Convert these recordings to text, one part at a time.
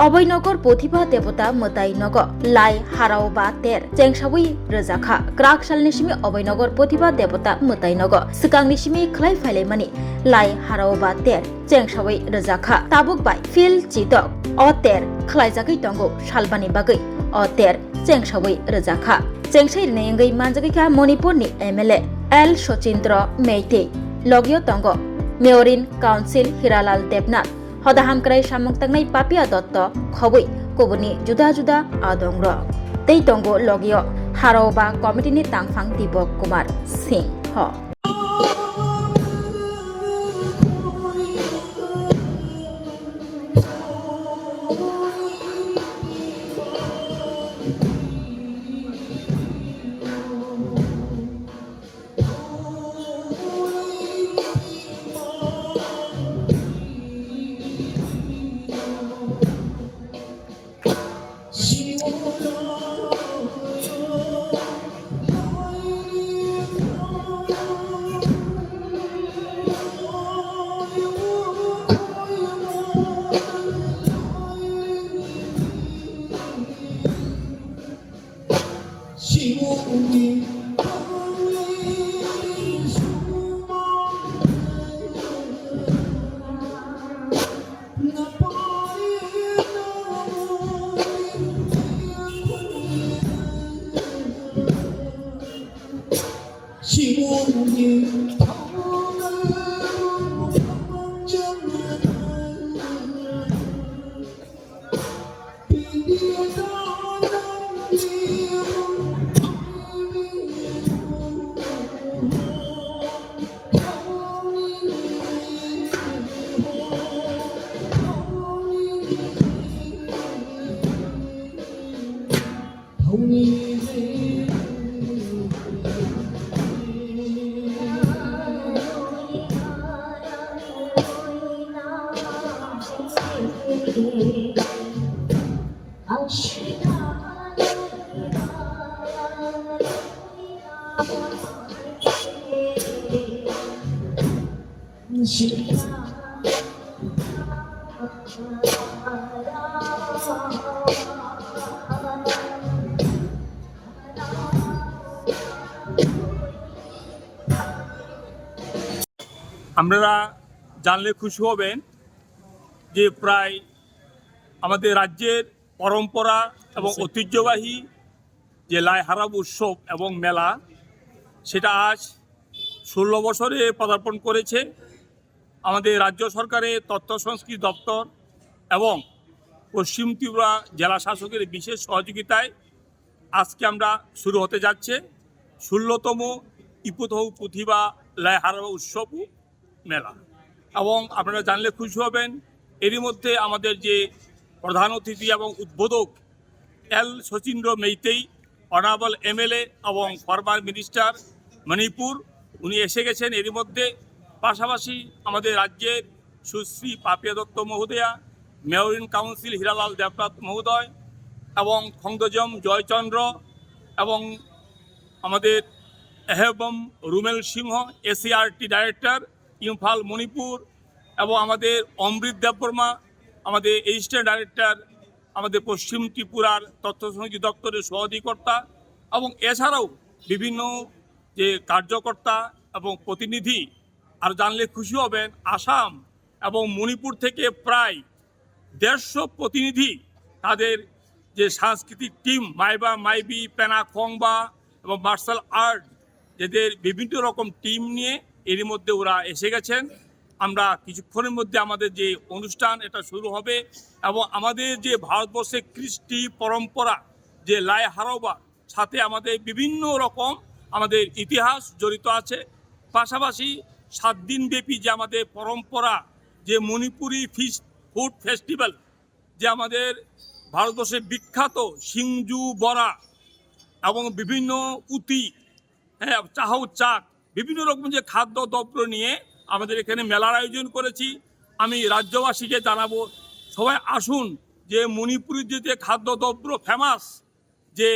অবৈনগর প্রতিভা দেবতা মতাইনগ লাই হারাওবা তের চেংসাবুই রোজাখা ক্রাক সালনিসিমি অবৈনগর প্রতিভা দেবতা মতাইনগ সিকাংনিসিমি খ্লাই ফাইলাইমানি লাই হারাওবা তের চেংসাবুই রোজাখা তাবুক বাই ফিল চিতক অ তের খ্লাইজাগৈ তঙ্গো সালবানি বাগৈ অ তের চেংসাবুই রোজাখা চেংসাই নেঙ্গৈ মানজাগৈখা মণিপুরনি এমএলএ এল সচিন্দ্র মেইতে লগিও তঙ্গ মেয়রিন কাউন্সিল হিরালাল দেবনাথ হদাহামক্রাই সামংতাংনাই পাপিয়া দত্ত খবই কবনি जुदा जुदा आदंग तै तंगो लगियो हारावबा कमिटिनि तांफां दीपक कुमार सिंह আপনারা জানলে খুশি হবেন যে প্রায় আমাদের রাজ্যের পরম্পরা এবং ঐতিহ্যবাহী যে লাই হারাব উৎসব এবং মেলা সেটা আজ 16 বছরে পদার্পণ করেছে। আমাদের রাজ্য সরকারের তথ্য সংস্কৃতি দপ্তর এবং পশ্চিম ত্রিপুরা জেলা শাসকের বিশেষ সহযোগিতায় আজকে আমরা শুরু হতে যাচ্ছে 16তম ইপুথৌ প্রতিভা লাই হারাব উৎসব মেলা। এবং আপনারা জানলে খুশি হবেন এরই মধ্যে আমাদের যে প্রধান অতিথি এবং উদ্বোধক এল সচিন্দ্র মেইতেই অনারেবল এমএলএ এবং ফরমার মিনিস্টার মণিপুর উনি এসে গেছেন এরই মধ্যে। পাশাপাশি আমাদের রাজ্যের সুশ্রী পাপিয়া দত্ত মহোদয়া, মেয়রিন কাউন্সিল হিরালাল দেবনাথ মহোদয় এবং খংদজম জয়চন্দ্র এবং আমাদের এহেবম রুমেল সিংহ এসিআরটি ডাইরেক্টর ইম্ফল মণিপুর এবং আমাদের অমৃত দেববর্মা আমাদের এসিস্ট্যান্ট ডাইরেক্টর আমাদের পশ্চিম ত্রিপুরার তথ্য সংস্কৃতি দপ্তরের সহঅধিকর্তা এবং এছাড়াও বিভিন্ন যে কার্যকর্তা এবং প্রতিনিধি। আর জানলে খুশি হবেন আসাম এবং মণিপুর থেকে প্রায় 150 প্রতিনিধি তাদের যে সাংস্কৃতিক টিম মাইবা মাইবি পেনা খংবা এবং মার্শাল আর্ট যাদের বিভিন্ন রকম টিম নিয়ে এরই মধ্যে ওরা এসে গেছেন। আমরা কিছুক্ষণের মধ্যে আমাদের যে অনুষ্ঠান এটা শুরু হবে এবং আমাদের যে ভারতবর্ষের কৃষ্টি পরম্পরা যে লাই হারাওবা সাথে আমাদের বিভিন্ন রকম আমাদের ইতিহাস জড়িত আছে। পাশাপাশি 7 দিনব্যাপী যে আমাদের পরম্পরা যে মণিপুরি ফুড ফেস্টিভ্যাল যে আমাদের ভারতবর্ষের বিখ্যাত সিংজু বড়া এবং বিভিন্ন উতি চাহাউ চাক বিভিন্ন রকম যে খাদ্য দ্রব্য নিয়ে আমাদের এখানে মেলার আয়োজন করেছি। আমি রাজ্যবাসীকে জানাবো সবাই আসুন যে মণিপুরের যে খাদ্যদ্রব্য ফেমাস যে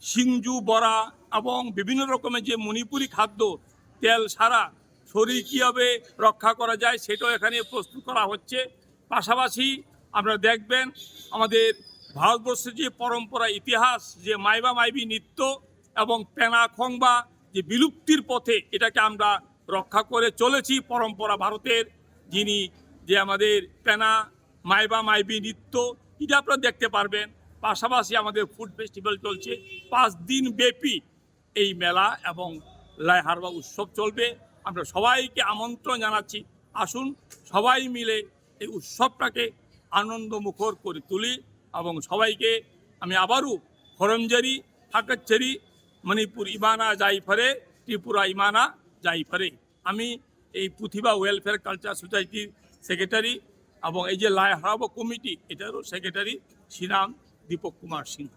সিংজু বড়া এবং বিভিন্ন রকমের যে মণিপুরি খাদ্য তেল সারা শরীর কীভাবে রক্ষা করা যায় সেটাও এখানে প্রস্তুত করা হচ্ছে। পাশাপাশি আপনারা দেখবেন আমাদের ভারতবর্ষের যে পরম্পরা ইতিহাস, যে মাইবা মাইবি নৃত্য এবং পেনা খংবা যে বিলুপ্তির পথে, এটাকে আমরা রক্ষা করে চলেছি। পরম্পরা ভারতের যিনি যে আমাদের পেনা মাইবা মাইবি নৃত্য, এটা আপনারা দেখতে পারবেন। পাশাপাশি আমাদের ফুড ফেস্টিভ্যাল চলছে 5 দিন ব্যাপী এই মেলা এবং লাই হারবা উৎসব চলবে। আমরা সবাইকে আমন্ত্রণ জানাচ্ছি, আসুন সবাই মিলে এই উৎসবটাকে আনন্দমুখর করে তুলি। এবং সবাইকে আমি আবারও খরমজারি, থাকাচ্চারি, মণিপুর ইমানা জাইফারে, ত্রিপুরা ইমানা জাইফারে। আমি এই পুথিবা ওয়েলফেয়ার কালচার সোসাইটির সেক্রেটারি এবং এই যে লাই হারাবো কমিটি, এটারও সেক্রেটারি শ্রীরাম দীপক কুমার সিংহ।